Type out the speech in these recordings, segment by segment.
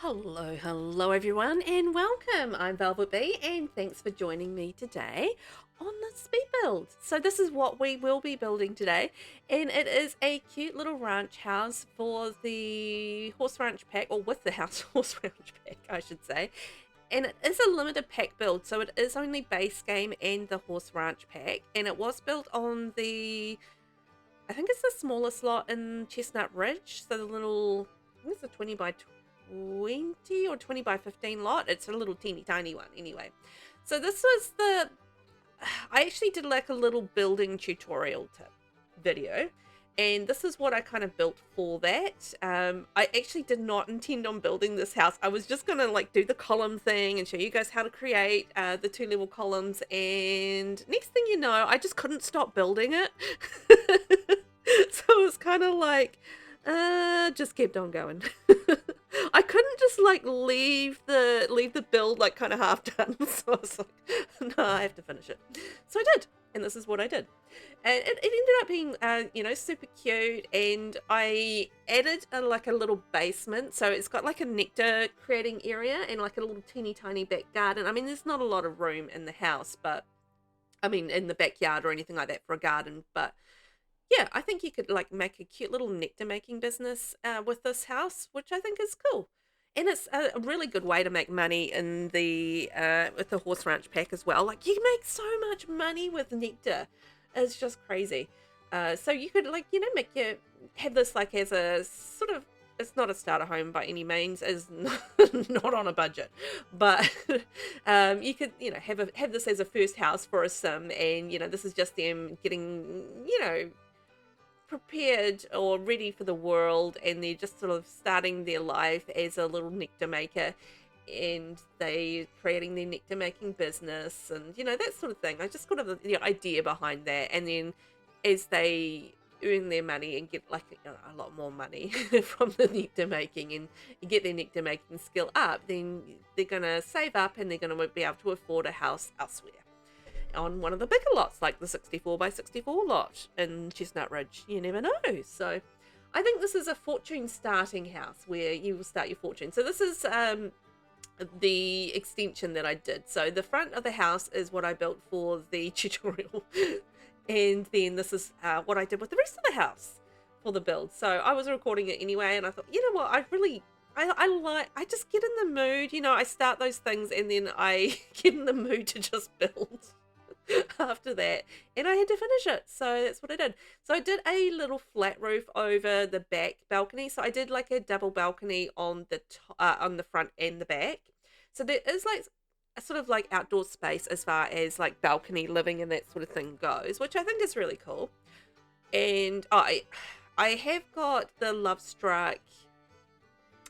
Hello everyone, and welcome. I'm VelvettB, and thanks for joining me today on the speed build. So this is what we will be building today, and it is a cute little ranch house for the horse ranch pack, or with the house horse ranch pack, I should say. And it is a limited pack build, so it is only base game and the horse ranch pack, and it was built on the, I think it's the smallest lot in Chestnut Ridge, so the little, I think it's a 20 by 20 or 20 by 15 lot. It's a little teeny tiny one anyway. So this was I actually did like a little building tutorial tip video, and this is what I kind of built for that. I actually did not intend on building this house. I was just gonna like do the column thing and show you guys how to create the 2-level columns, and next thing you know, I just couldn't stop building it. So it was kind of like just kept on going. I couldn't just like leave the build like kind of half done. So I was like, no, I have to finish it. So I did, and this is what I did. And it ended up being super cute, and I added like a little basement, so it's got like a nectar creating area and like a little teeny tiny back garden. I mean, there's not a lot of room in the house, but I mean in the backyard or anything like that for a garden, but yeah, I think you could like make a cute little nectar making business with this house, which I think is cool. And it's a really good way to make money in the with the horse ranch pack as well. Like, you make so much money with nectar, it's just crazy. So you could like have this like as a sort of, it's not a starter home by any means, is not on a budget, but you could have this as a first house for a sim, and this is just them getting prepared or ready for the world, and they're just sort of starting their life as a little nectar maker, and they creating their nectar making business, and that sort of thing. I just got the idea behind that, and then as they earn their money and get like a lot more money from the nectar making, and get their nectar making skill up, then they're gonna save up and they're gonna be able to afford a house elsewhere on one of the bigger lots, like the 64 by 64 lot in Chestnut Ridge. You never know. So I think this is a fortune starting house where you will start your fortune. So this is the extension that I did. So the front of the house is what I built for the tutorial, and then this is what I did with the rest of the house for the build. So I was recording it anyway, and I thought, you know what, I just get in the mood, I start those things and then I get in the mood to just build after that, and I had to finish it, so that's what I did. So I did a little flat roof over the back balcony, so I did like a double balcony on the front and the back, so there is like a sort of like outdoor space as far as like balcony living and that sort of thing goes, which I think is really cool. And I have got the Love Struck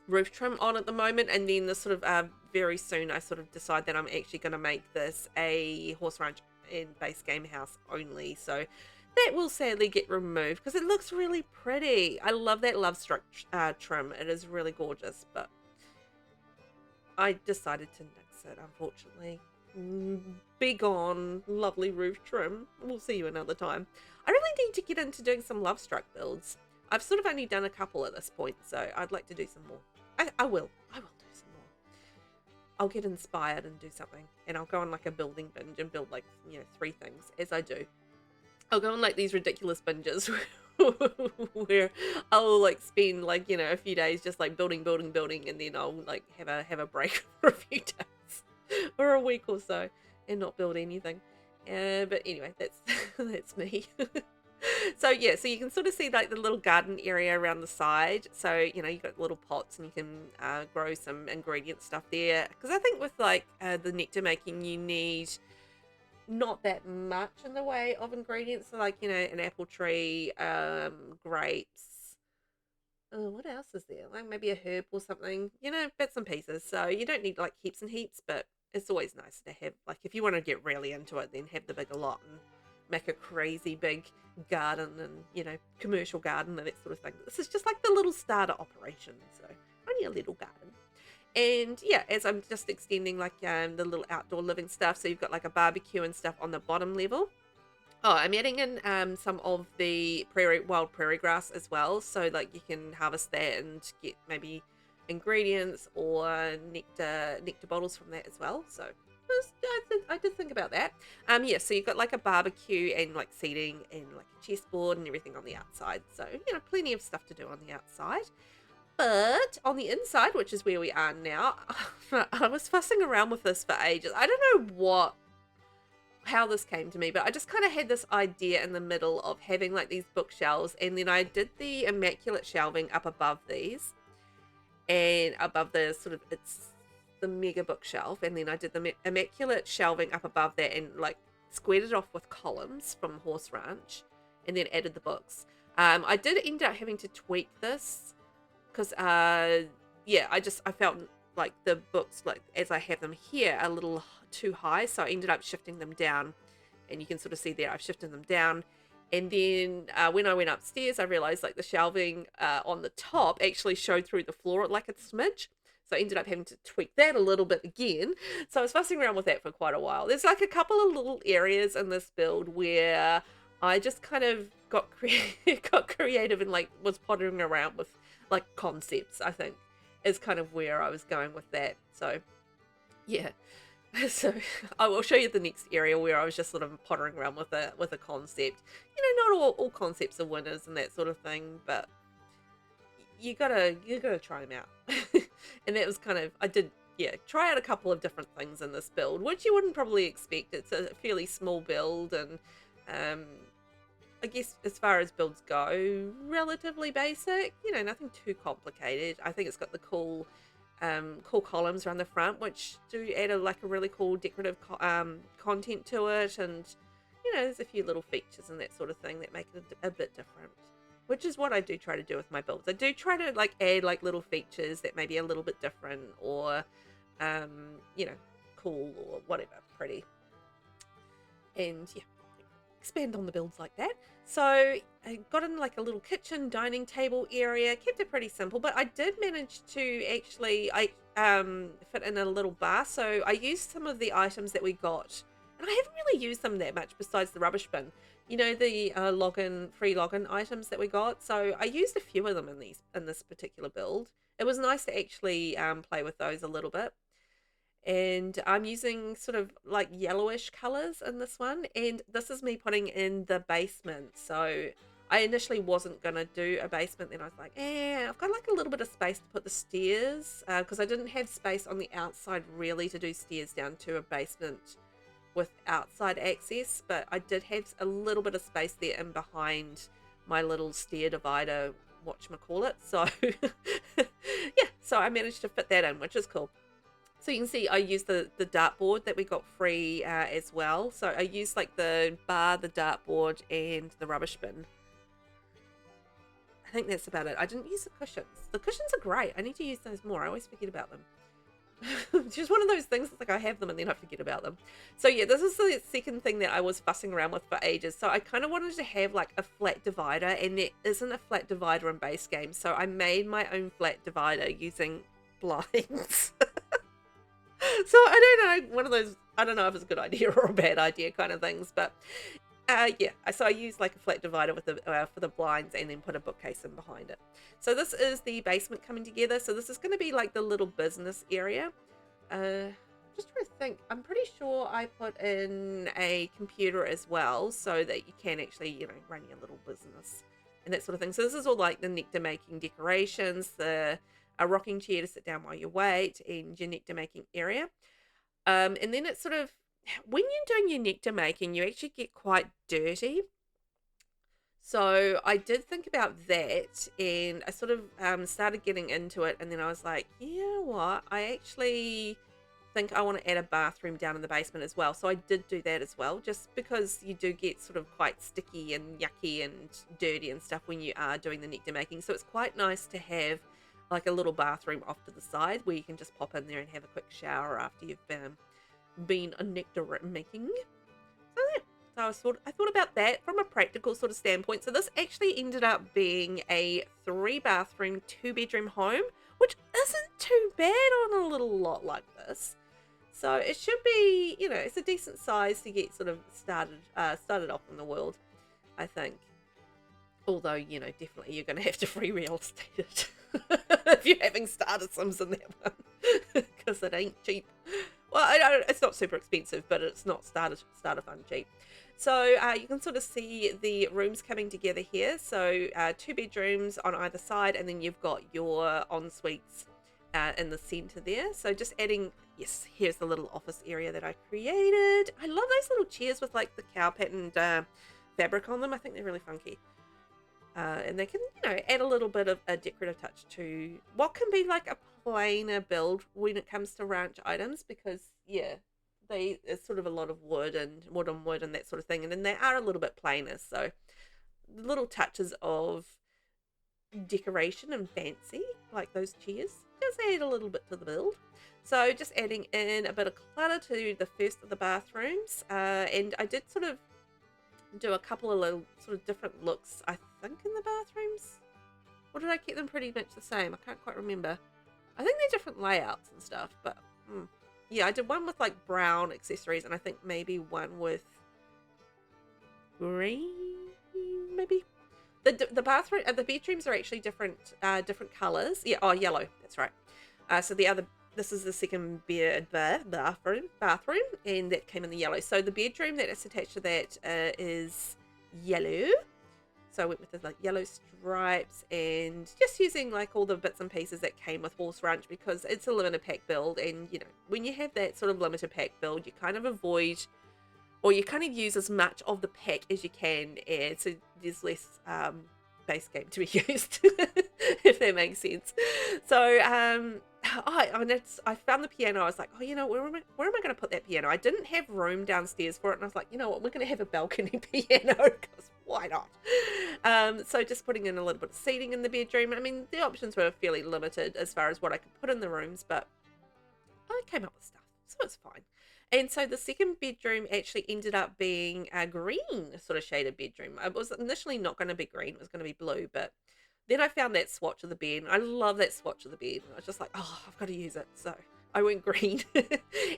roof trim on at the moment, and then the sort of very soon I sort of decide that I'm actually going to make this a horse ranch and base game house only, so that will sadly get removed because it looks really pretty. I love that Love Struck trim. It is really gorgeous, but I decided to nix it, unfortunately. Be gone, lovely roof trim. We'll see you another time. I really need to get into doing some Love Struck builds. I've sort of only done a couple at this point, so I'd like to do some more. I will do some more. I'll get inspired and do something, and I'll go on like a building binge and build like 3 things as I do. I'll go on like these ridiculous binges where I'll like spend like a few days just like building, and then I'll like have a break for a few days or a week or so and not build anything. But anyway, that's me. So yeah, so you can sort of see like the little garden area around the side. So you've got little pots, and you can grow some ingredient stuff there, because I think with like the nectar making, you need not that much in the way of ingredients. So like an apple tree, grapes, what else is there, like maybe a herb or something, bits and pieces. So you don't need like heaps and heaps, but it's always nice to have, like, if you want to get really into it, then have the bigger lot and make a crazy big garden and commercial garden and that sort of thing. This is just like the little starter operation, so only a little garden. And yeah, as I'm just extending like the little outdoor living stuff, so you've got like a barbecue and stuff on the bottom level. Oh, I'm adding in some of the wild prairie grass as well, so like you can harvest that and get maybe ingredients or nectar bottles from that as well. So I did think about that. Yeah, so you've got like a barbecue and like seating and like a chessboard and everything on the outside. So, plenty of stuff to do on the outside. But on the inside, which is where we are now, I was fussing around with this for ages. I don't know how this came to me, but I just kind of had this idea in the middle of having like these bookshelves, and then I did the immaculate shelving up above these and above the it's the mega bookshelf, and then I did the immaculate shelving up above that and like squared it off with columns from Horse Ranch and then added the books. I did end up having to tweak this because yeah, I felt like the books, like as I have them here, are a little too high, so I ended up shifting them down, and you can sort of see there I've shifted them down. And then when I went upstairs, I realized like the shelving on the top actually showed through the floor like a smidge, so I ended up having to tweak that a little bit again. So I was fussing around with that for quite a while. There's like a couple of little areas in this build where I just kind of got creative and like was pottering around with like concepts, I think, is kind of where I was going with that. So yeah, so I will show you the next area where I was just sort of pottering around with a concept. Not all concepts are winners and that sort of thing, but you gotta try them out. And that was kind of, I did, yeah, try out a couple of different things in this build, which you wouldn't probably expect. It's a fairly small build, and I guess as far as builds go, relatively basic, nothing too complicated. I think it's got the cool columns around the front, which do add a really cool decorative content to it, and there's a few little features and that sort of thing that make it a bit different, which is what I do try to do with my builds. I do try to like add like little features that may be a little bit different, or cool, or whatever, pretty, and yeah, expand on the builds like that. So I got in like a little kitchen dining table area, kept it pretty simple, but I did manage to actually fit in a little bar. So I used some of the items that we got, and I haven't really used them that much besides the rubbish bin, the free login items that we got. So I used a few of them in this particular build. It was nice to actually play with those a little bit. And I'm using sort of like yellowish colors in this one, and this is me putting in the basement. So I initially wasn't gonna do a basement, then I was like, I've got like a little bit of space to put the stairs, because I didn't have space on the outside really to do stairs down to a basement with outside access, but I did have a little bit of space there in behind my little stair divider, whatchamacallit. So yeah, so I managed to fit that in, which is cool. So you can see I used the dartboard that we got free as well. So I used like the bar, the dartboard, and the rubbish bin. I think that's about it. I didn't use the cushions. The cushions are great. I need to use those more. I always forget about them. It's just one of those things, it's like I have them and then I forget about them. So yeah, this is the second thing that I was fussing around with for ages. So I kind of wanted to have like a flat divider, and there isn't a flat divider in base game. So I made my own flat divider using blinds. So I don't know, one of those, I don't know if it's a good idea or a bad idea kind of things, but yeah, so I used like a flat divider with for the blinds, and then put a bookcase in behind it. So this is the basement coming together. So this is going to be like the little business area. Just trying to think, I'm pretty sure I put in a computer as well, so that you can actually, run your little business and that sort of thing. So this is all like the nectar making decorations, a rocking chair to sit down while you wait, and your nectar making area. And then it's sort of, when you're doing your nectar making, you actually get quite dirty. So I did think about that, and I sort of started getting into it, and then I was like, you know what, I actually think I want to add a bathroom down in the basement as well. So I did do that as well, just because you do get sort of quite sticky and yucky and dirty and stuff when you are doing the nectar making. So it's quite nice to have like a little bathroom off to the side where you can just pop in there and have a quick shower after you've been a nectar making. So yeah, so I thought about that from a practical sort of standpoint. So this actually ended up being a 3-bathroom, 2-bedroom home, which isn't too bad on a little lot like this. So it should be, it's a decent size to get sort of started off in the world, I think. Although, definitely you're going to have to free real estate it. if you're having starter sims in that one, because it ain't cheap. Well, it's not super expensive, but it's not starter fun cheap. So you can sort of see the rooms coming together here. So 2 bedrooms on either side, and then you've got your en-suites in the center there. So just adding, yes, here's the little office area that I created. I love those little chairs with like the cow patterned fabric on them. I think they're really funky. And they can, you know, add a little bit of a decorative touch to what can be like a plainer build when it comes to ranch items, because yeah, it's sort of a lot of wood and wood on wood and that sort of thing, and then they are a little bit plainer, so little touches of decoration and fancy like those chairs just add a little bit to the build. So just adding in a bit of clutter to the first of the bathrooms, and I did sort of do a couple of little sort of different looks, I think, in the bathrooms. Or did I keep them pretty much the same? I can't quite remember. I think they're different layouts and stuff, but yeah, I did one with like brown accessories, and I think maybe one with green, maybe. The bathroom, the bedrooms are actually different colors. Yeah, oh, yellow. That's right. So this is the second bathroom, and that came in the yellow. So the bedroom that is attached to that is yellow. So I went with the like yellow stripes, and just using like all the bits and pieces that came with Horse Ranch, because it's a limited pack build, and you know, when you have that sort of limited pack build, you kind of avoid, or you kind of use as much of the pack as you can, and so there's less base game to be used, if that makes sense. So I found the piano. I was like, oh, you know, where am I going to put that piano? I didn't have room downstairs for it, and I was like, you know what, we're going to have a balcony piano, because why not? So just putting in a little bit of seating in the bedroom. I mean, the options were fairly limited as far as what I could put in the rooms, but I came up with stuff, so it's fine. And so the second bedroom actually ended up being a green sort of shaded bedroom. It was initially not going to be green, it was going to be blue, but then I found that swatch of the bed. I love that swatch of the bed. I was just like, oh, I've got to use it. So I went green.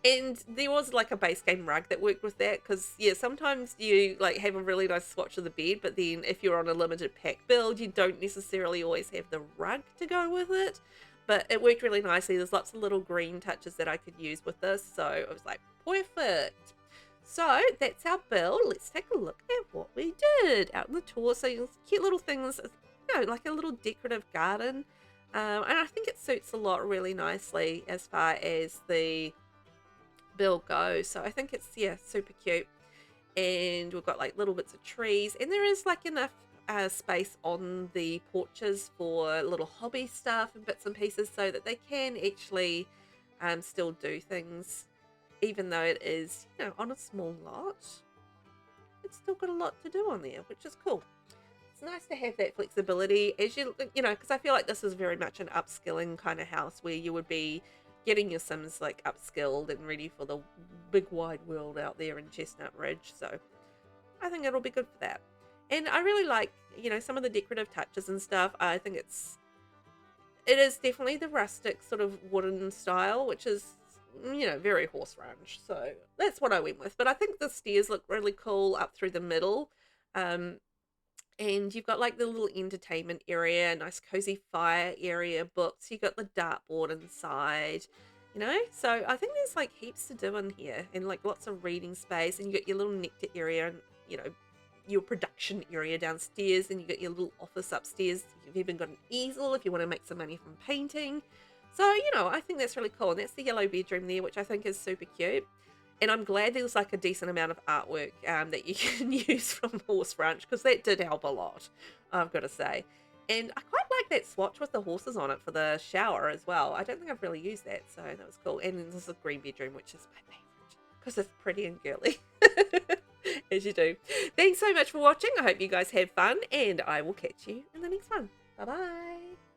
And there was like a base game rug that worked with that, because yeah, sometimes you like have a really nice swatch of the bed, but then if you're on a limited pack build, you don't necessarily always have the rug to go with it. But it worked really nicely. There's lots of little green touches that I could use with this, so I was like, perfect. So that's our build. Let's take a look at what we did out in the tour. So cute little things, you know, like a little decorative garden, and I think it suits a lot really nicely as far as the build goes. So I think it's, yeah, super cute. And we've got like little bits of trees, and there is like enough space on the porches for little hobby stuff and bits and pieces, so that they can actually still do things, even though it is, you know, on a small lot. It's still got a lot to do on there, which is cool. It's nice to have that flexibility, as you know, because I feel like this is very much an upskilling kind of house, where you would be getting your Sims like upskilled and ready for the big wide world out there in Chestnut Ridge. So I think it'll be good for that. And I really like, you know, some of the decorative touches and stuff. I think it is definitely the rustic sort of wooden style, which is, you know, very Horse Ranch. So that's what I went with. But I think the stairs look really cool up through the middle. And you've got like the little entertainment area, nice cozy fire area, books. You've got the dartboard inside, you know. So I think there's like heaps to do in here, and like lots of reading space. And you got your little nectar area, and, you know, your production area downstairs, and you got your little office upstairs. You've even got an easel if you want to make some money from painting. So, you know, I think that's really cool. And that's the yellow bedroom there, which I think is super cute. And I'm glad there's like a decent amount of artwork that you can use from Horse Ranch, because that did help a lot, I've got to say. And I quite like that swatch with the horses on it for the shower as well. I don't think I've really used that, so that was cool. And then there's a green bedroom, which is my favourite, because it's pretty and girly. As you do. Thanks so much for watching. I hope you guys have fun, and I will catch you in the next one. Bye bye.